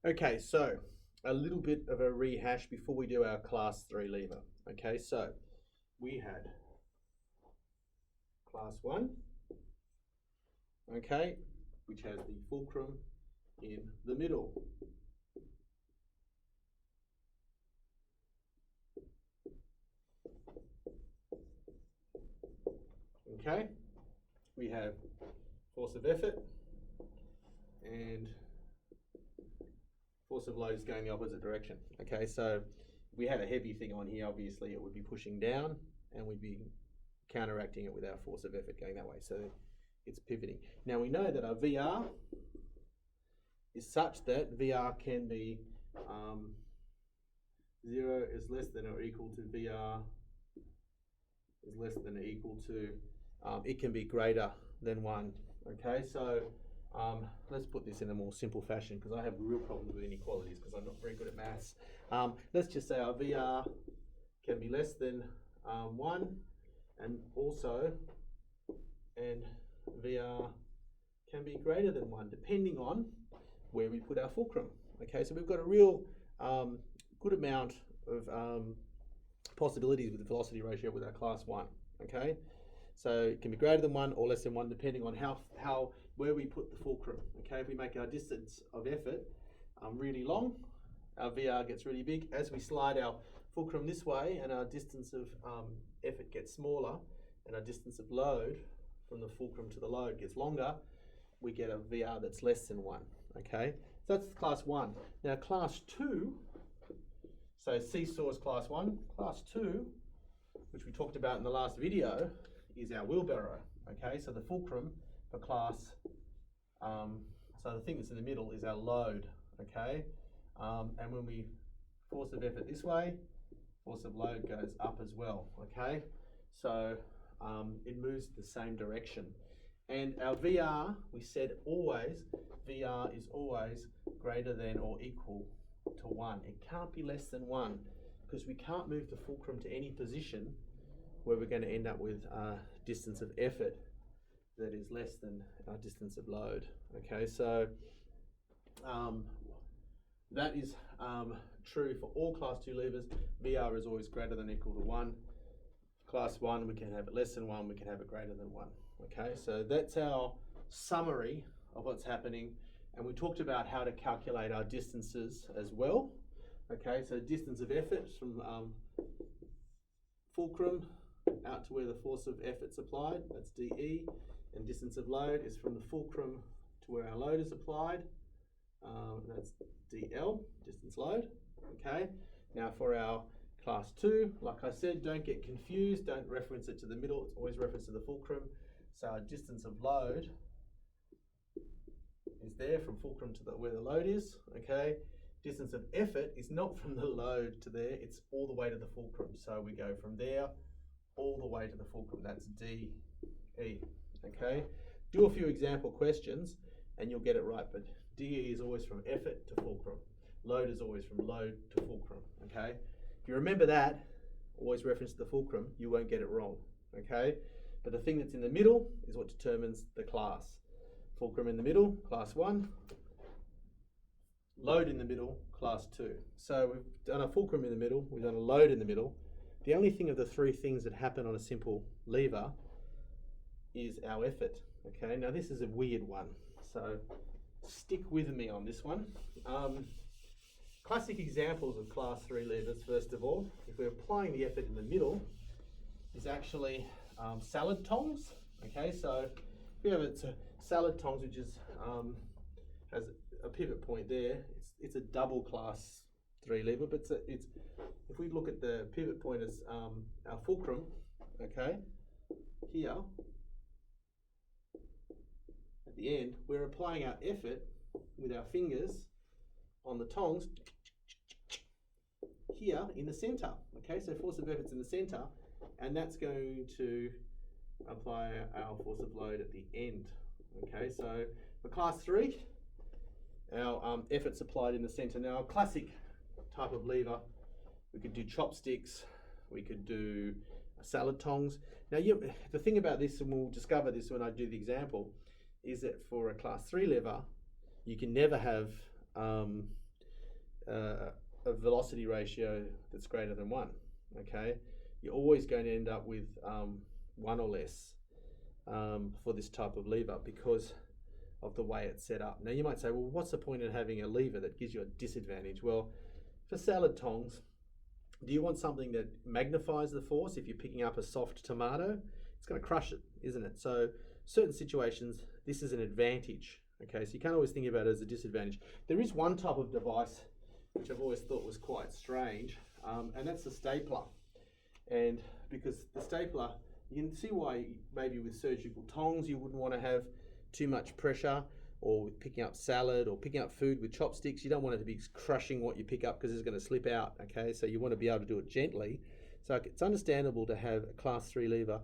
Okay, so a little bit of a rehash before we do our class 3 lever. Okay, so we had class 1, okay, which has the fulcrum in the middle. Okay, we have force of effort and force of load is going the opposite direction. Okay, so if we had a heavy thing on here, obviously it would be pushing down and we'd be counteracting it with our force of effort going that way. So it's pivoting. Now we know that our VR is such that VR can be 0 is less than or equal to VR is less than or equal to, it can be greater than 1. Okay, so let's put this in a more simple fashion because I have real problems with inequalities because I'm not very good at maths. Let's just say our VR can be less than 1 and VR can be greater than 1 depending on where we put our fulcrum. Okay, so we've got a real good amount of possibilities with the velocity ratio with our class 1. Okay, so it can be greater than 1 or less than 1 depending on where we put the fulcrum. Okay, if we make our distance of effort really long, our VR gets really big. As we slide our fulcrum this way and our distance of effort gets smaller and our distance of load from the fulcrum to the load gets longer, we get a VR that's less than 1. Okay, so that's class 1. Now class 2, so seesaw is class 1. Class 2, which we talked about in the last video, is our wheelbarrow. Okay, so the fulcrum for class, so the thing that's in the middle is our load. Okay, and when we force of effort this way, force of load goes up as well. Okay, so it moves the same direction. And our VR, we said always, VR is always greater than or equal to 1. It can't be less than 1 because we can't move the fulcrum to any position where we're going to end up with a distance of effort that is less than our distance of load. Okay, so that is true for all class 2 levers. VR is always greater than or equal to 1. Class 1, we can have it less than 1, we can have it greater than 1. Okay, so that's our summary of what's happening. And we talked about how to calculate our distances as well. Okay, so distance of effort from fulcrum out to where the force of effort's applied, that's dE. And distance of load is from the fulcrum to where our load is applied, that's dL, distance load. Okay, now for our class 2, like I said, don't get confused, don't reference it to the middle, it's always reference to the fulcrum. So our distance of load is there from fulcrum to where the load is. Okay, distance of effort is not from the load to there, it's all the way to the fulcrum. So we go from there all the way to the fulcrum, that's dE. Okay, do a few example questions and you'll get it right, but dE is always from effort to fulcrum. Load is always from load to fulcrum. Okay, if you remember that, always reference the fulcrum, you won't get it wrong. Okay, but the thing that's in the middle is what determines the class. Fulcrum in the middle, class 1. Load in the middle, class 2. So we've done a fulcrum in the middle, we've done a load in the middle. The only thing of the 3 things that happen on a simple lever is our effort. Okay, now this is a weird one, so stick with me on this one. Classic examples of class 3 levers, first of all, if we're applying the effort in the middle, is actually salad tongs. Okay, so if we have a salad tongs which is has a pivot point there, it's a double class 3 lever, but it's if we look at the pivot point as our fulcrum, okay, here at the end, we're applying our effort with our fingers on the tongs here in the center. Okay, so force of effort's in the center, and that's going to apply our force of load at the end. Okay, so for class 3, our effort's applied in the center. Now, a classic type of lever, we could do chopsticks, we could do salad tongs. Now, the thing about this, and we'll discover this when I do the example, is that for a class 3 lever, you can never have a velocity ratio that's greater than 1, okay, you're always going to end up with 1 or less for this type of lever because of the way it's set up. Now you might say, well, what's the point in having a lever that gives you a disadvantage? Well, for salad tongs, do you want something that magnifies the force? If you're picking up a soft tomato, it's going to crush it, isn't it? So certain situations, this is an advantage. Okay, so you can't always think about it as a disadvantage. There is one type of device which I've always thought was quite strange, and that's the stapler. And because the stapler, you can see why maybe with surgical tongs you wouldn't want to have too much pressure, or with picking up salad or picking up food with chopsticks, you don't want it to be crushing what you pick up because it's going to slip out, okay? So you want to be able to do it gently. So it's understandable to have a class 3 lever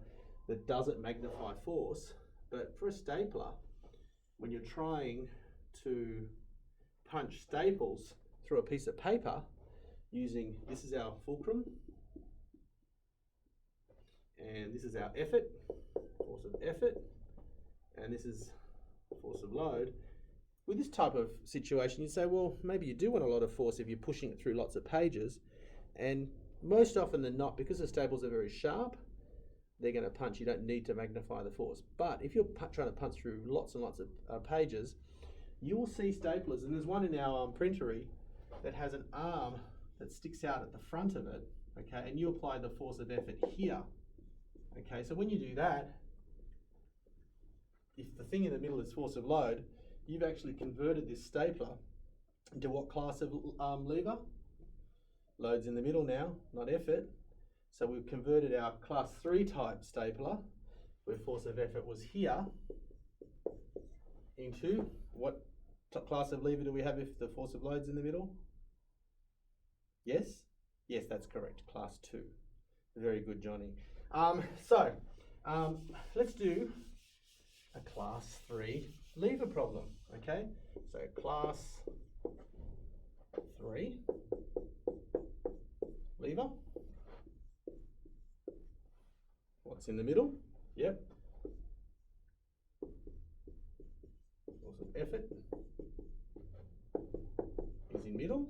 that doesn't magnify force, but for a stapler, when you're trying to punch staples through a piece of paper using, this is our fulcrum, and this is our effort, force of effort, and this is force of load. With this type of situation, you say, well, maybe you do want a lot of force if you're pushing it through lots of pages, and most often than not, because the staples are very sharp, they're going to punch. You don't need to magnify the force. But if you're trying to punch through lots and lots of pages, you will see staplers, and there's one in our printery that has an arm that sticks out at the front of it, okay, and you apply the force of effort here, okay. So when you do that, if the thing in the middle is force of load, you've actually converted this stapler into what class of lever? Load's in the middle now, not effort. So we've converted our class 3 type stapler, where force of effort was here, into what class of lever do we have if the force of load's in the middle? Yes? Yes, that's correct, class 2. Very good, Johnny. Let's do a class 3 lever problem, okay? So class 3 lever. What's in the middle? Yep. Force of effort is in middle.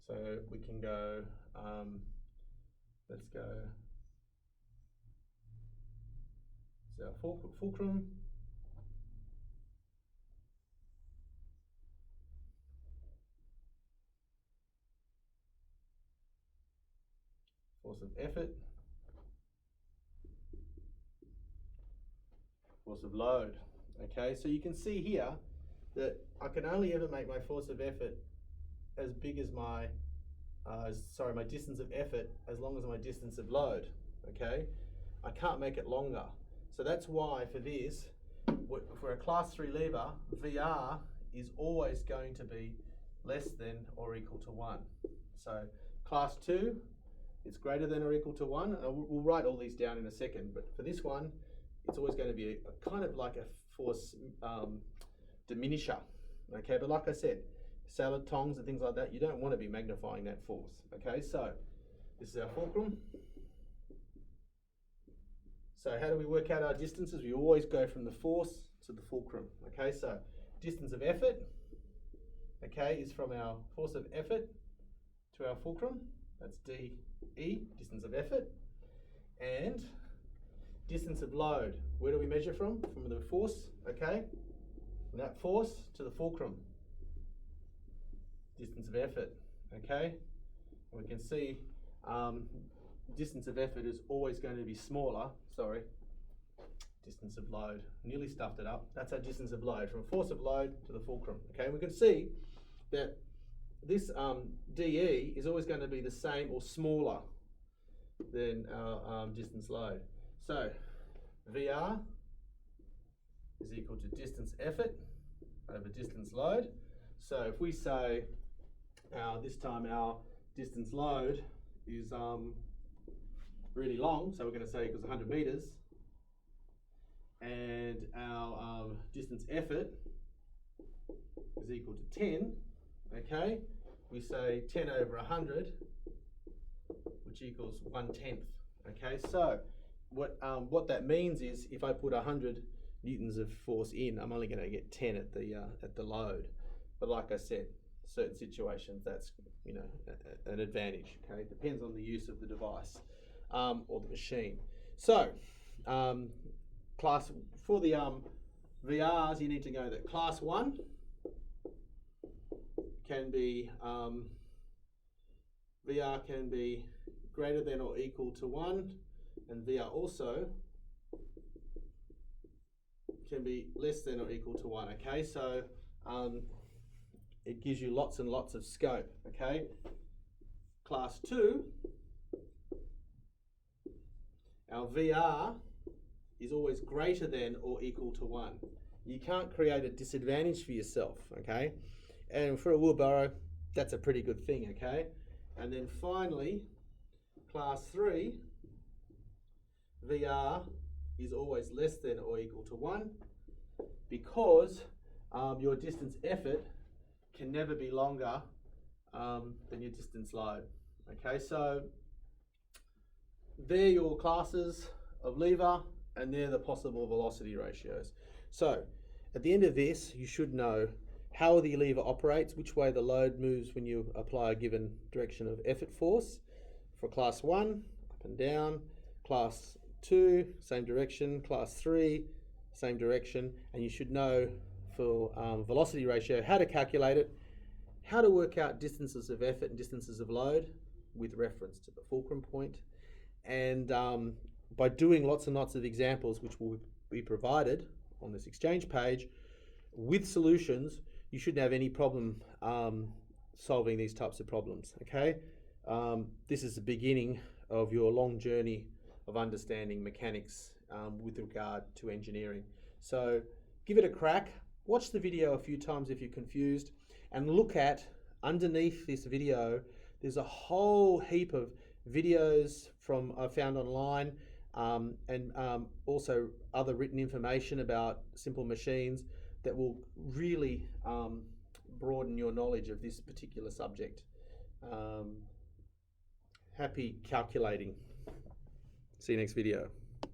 So we can go, let's go, so our fulcrum, force of effort, force of load. Okay, so you can see here that I can only ever make my force of effort as big as my, my distance of effort as long as my distance of load, okay? I can't make it longer. So that's why for this, for a class 3 lever, VR is always going to be less than or equal to 1. So class 2, it's greater than or equal to 1. And we'll write all these down in a second, but for this one, it's always going to be a kind of like a force diminisher, okay? But like I said, salad tongs and things like that, you don't want to be magnifying that force, okay? So this is our fulcrum. So how do we work out our distances? We always go from the force to the fulcrum, okay? So distance of effort, okay, is from our force of effort to our fulcrum. That's DE, distance of effort. And distance of load, where do we measure from? From the force, okay? From that force to the fulcrum. Distance of effort, okay? And we can see distance of effort is always going to be smaller, distance of load, nearly stuffed it up. That's our distance of load, from force of load to the fulcrum, okay? And we can see that this DE is always going to be the same or smaller than our distance load. So VR is equal to distance effort over distance load. So if we say this time our distance load is really long, so we're going to say equals 100 meters, and our distance effort is equal to 10, okay? We say 10 over 100, which equals 1/10, okay? So what that means is if I put 100 newtons of force in, I'm only going to get 10 at the load. But like I said, certain situations that's, you know, an advantage. Okay, it depends on the use of the device or the machine. So class for the VRs, you need to know that class 1 can be VR can be greater than or equal to 1, and VR also can be less than or equal to 1. Okay, so it gives you lots and lots of scope. Okay, class 2, our VR is always greater than or equal to 1. You can't create a disadvantage for yourself. Okay, and for a wheelbarrow, that's a pretty good thing. Okay, and then finally, class 3, VR is always less than or equal to 1, because your distance effort can never be longer than your distance load. Okay, so they're your classes of lever, and they're the possible velocity ratios. So at the end of this, you should know how the lever operates, which way the load moves when you apply a given direction of effort force. For class 1, up and down. Class 2, same direction. Class 3, same direction. And you should know for velocity ratio how to calculate it, how to work out distances of effort and distances of load with reference to the fulcrum point. And by doing lots and lots of examples, which will be provided on this Exchange page, with solutions, you shouldn't have any problem solving these types of problems. Okay, this is the beginning of your long journey of understanding mechanics with regard to engineering. So give it a crack, watch the video a few times if you're confused, and look at underneath this video. There's a whole heap of videos from I found online, and also other written information about simple machines that will really broaden your knowledge of this particular subject. Happy calculating. See you next video.